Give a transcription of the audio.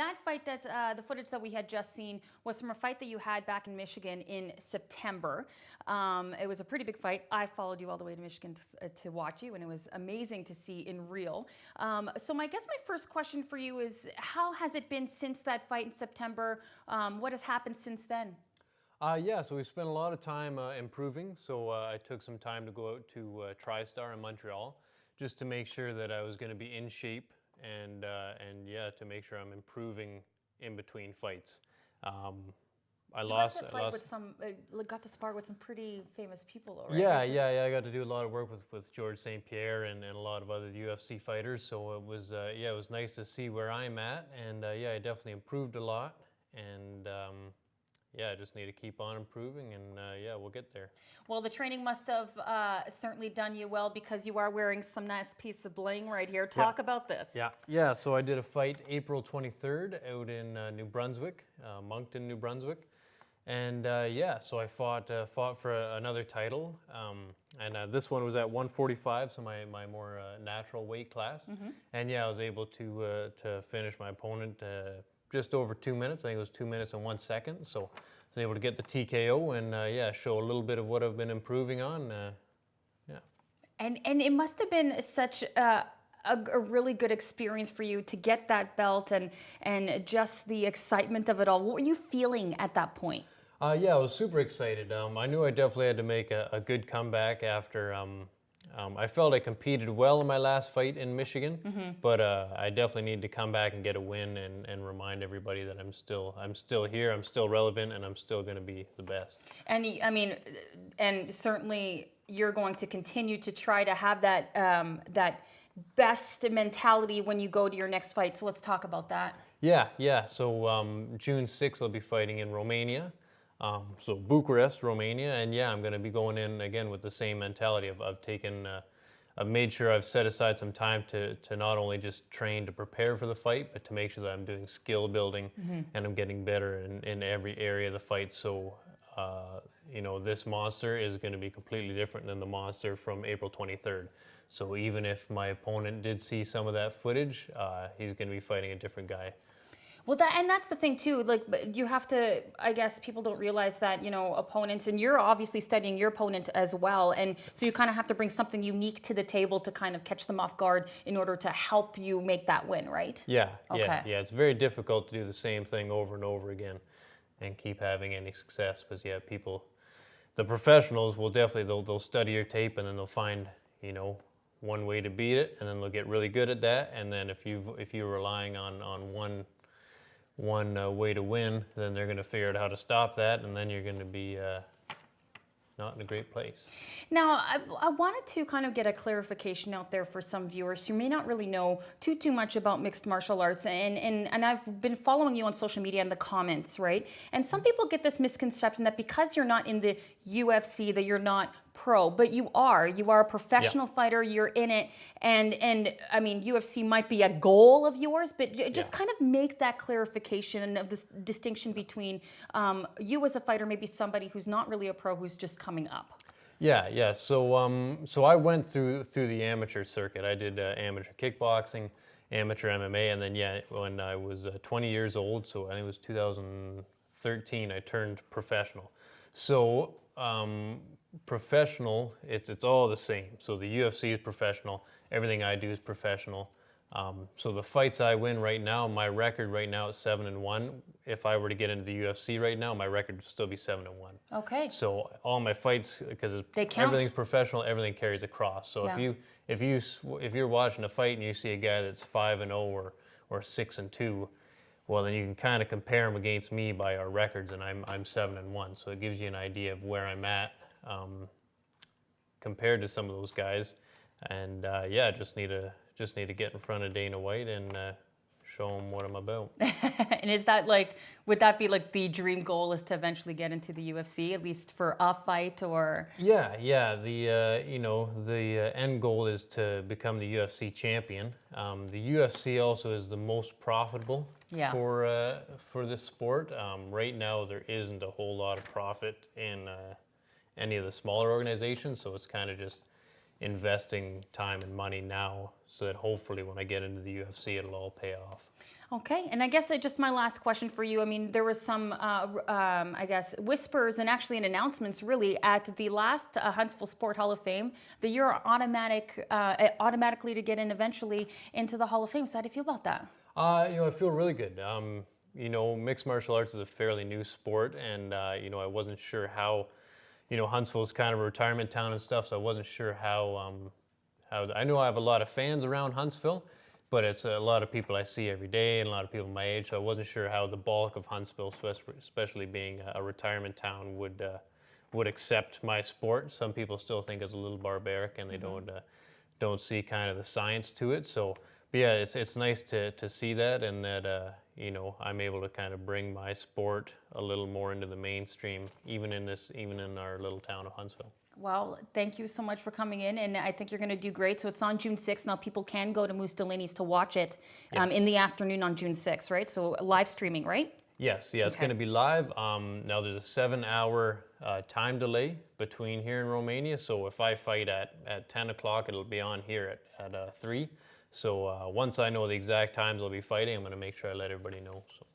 that fight that the footage that we had just seen was from a fight that you had back in Michigan in September. It was a pretty big fight. I followed you all the way to Michigan to watch you, and it was amazing to see in real. So I guess my first question for you is, how has it been since that fight in September? What has happened since then? Yeah, so we spent a lot of time improving. So I took some time to go out to TriStar in Montreal just to make sure that I was going to be in shape and yeah, to make sure I'm improving in between fights. I lost. With some, got to spar with some pretty famous people, though, right? Yeah. I got to do a lot of work with George St. Pierre and a lot of other UFC fighters. So it was yeah, it was nice to see where I'm at, and yeah, I definitely improved a lot, and yeah, I just need to keep on improving, and yeah, we'll get there. Well, the training must have certainly done you well, because you are wearing some nice piece of bling right here. Talk about this. Yeah. So I did a fight April 23rd out in New Brunswick, Moncton, New Brunswick, and yeah, so I fought for another title, and this one was at 145, so my more natural weight class, and yeah, I was able to finish my opponent. Just over 2 minutes. I think it was 2 minutes and 1 second. So I was able to get the TKO and yeah, show a little bit of what I've been improving on. Yeah. And it must have been such a really good experience for you to get that belt and just the excitement of it all. What were you feeling at that point? Yeah, I was super excited. I knew I definitely had to make a good comeback after. I felt I competed well in my last fight in Michigan, but I definitely need to come back and get a win and remind everybody that I'm still here, I'm still relevant, and I'm still going to be the best. And I mean, and certainly you're going to continue to try to have that that best mentality when you go to your next fight. So let's talk about that. Yeah. So June 6th, I'll be fighting in Romania. So Bucharest, Romania, and yeah, I'm going to be going in again with the same mentality of I've made sure I've set aside some time to not only just train to prepare for the fight, but to make sure that I'm doing skill building and I'm getting better in every area of the fight. So, you know, this monster is going to be completely different than the monster from April 23rd. So even if my opponent did see some of that footage, he's going to be fighting a different guy. Well, that's the thing too. Like, you have to, I guess people don't realize that, you know, opponents, and you're obviously studying your opponent as well. And so you kind of have to bring something unique to the table to kind of catch them off guard in order to help you make that win, right? Yeah. Okay. Yeah. It's very difficult to do the same thing over and over again and keep having any success. Because yeah, the professionals will definitely, they'll study your tape and then they'll find, you know, one way to beat it, and then they'll get really good at that. And then if you're relying on one way to win, then they're going to figure out how to stop that, and then you're going to be not in a great place. Now, I wanted to kind of get a clarification out there for some viewers who may not really know too much about mixed martial arts, and I've been following you on social media and the comments, right? And some people get this misconception that because you're not in the UFC, that you're not pro, but you are a professional fighter, you're in it, and I mean, UFC might be a goal of yours, but just kind of make that clarification of this distinction between you as a fighter, maybe somebody who's not really a pro, who's just coming up. Yeah. So I went through the amateur circuit. I did amateur kickboxing, amateur MMA, and then yeah, when I was 20 years old, so I think it was 2013, I turned professional. So professional, it's all the same. So the UFC is professional. Everything I do is professional. So the fights I win right now, my record right now is 7-1. If I were to get into the UFC right now, my record would still be 7-1. Okay. So all my fights, because count. Everything's professional, everything carries across. So if you're watching a fight and you see a guy that's 5-0 or 6-2, well, then you can kind of compare them against me by our records, and I'm 7-1. So it gives you an idea of where I'm at compared to some of those guys. And yeah, just need to get in front of Dana White and show him what I'm about. And is that would that be like the dream goal, is to eventually get into the UFC, at least for a fight, or? Yeah. The end goal is to become the UFC champion. The UFC also is the most profitable for this sport. Right now, there isn't a whole lot of profit in any of the smaller organizations, so it's kind of just investing time and money now so that hopefully when I get into the UFC, it'll all pay off. Okay, and I guess just my last question for you. I mean, there was some, I guess, whispers and actually an announcements really at the last Huntsville Sport Hall of Fame that you're automatically to get in eventually into the Hall of Fame. So how do you feel about that? I feel really good. Mixed martial arts is a fairly new sport, and I wasn't sure how, Huntsville's kind of a retirement town and stuff, so I wasn't sure how. I know I have a lot of fans around Huntsville, but it's a lot of people I see every day and a lot of people my age, so I wasn't sure how the bulk of Huntsville, especially being a retirement town, would accept my sport. Some people still think it's a little barbaric, and they don't see kind of the science to it. So, but yeah, it's nice to see that, and that I'm able to kind of bring my sport a little more into the mainstream, even in our little town of Huntsville. Well, thank you so much for coming in, and I think you're going to do great. So it's on June 6th. Now people can go to Moose Delaney's to watch it Yes. in the afternoon on June 6th, right? So live streaming, right? Yes, yeah, it's Okay. going to be live. Now there's a 7-hour time delay between here and Romania. So if I fight at 10 o'clock, it'll be on here at 3. So once I know the exact times I'll be fighting, I'm going to make sure I let everybody know. So.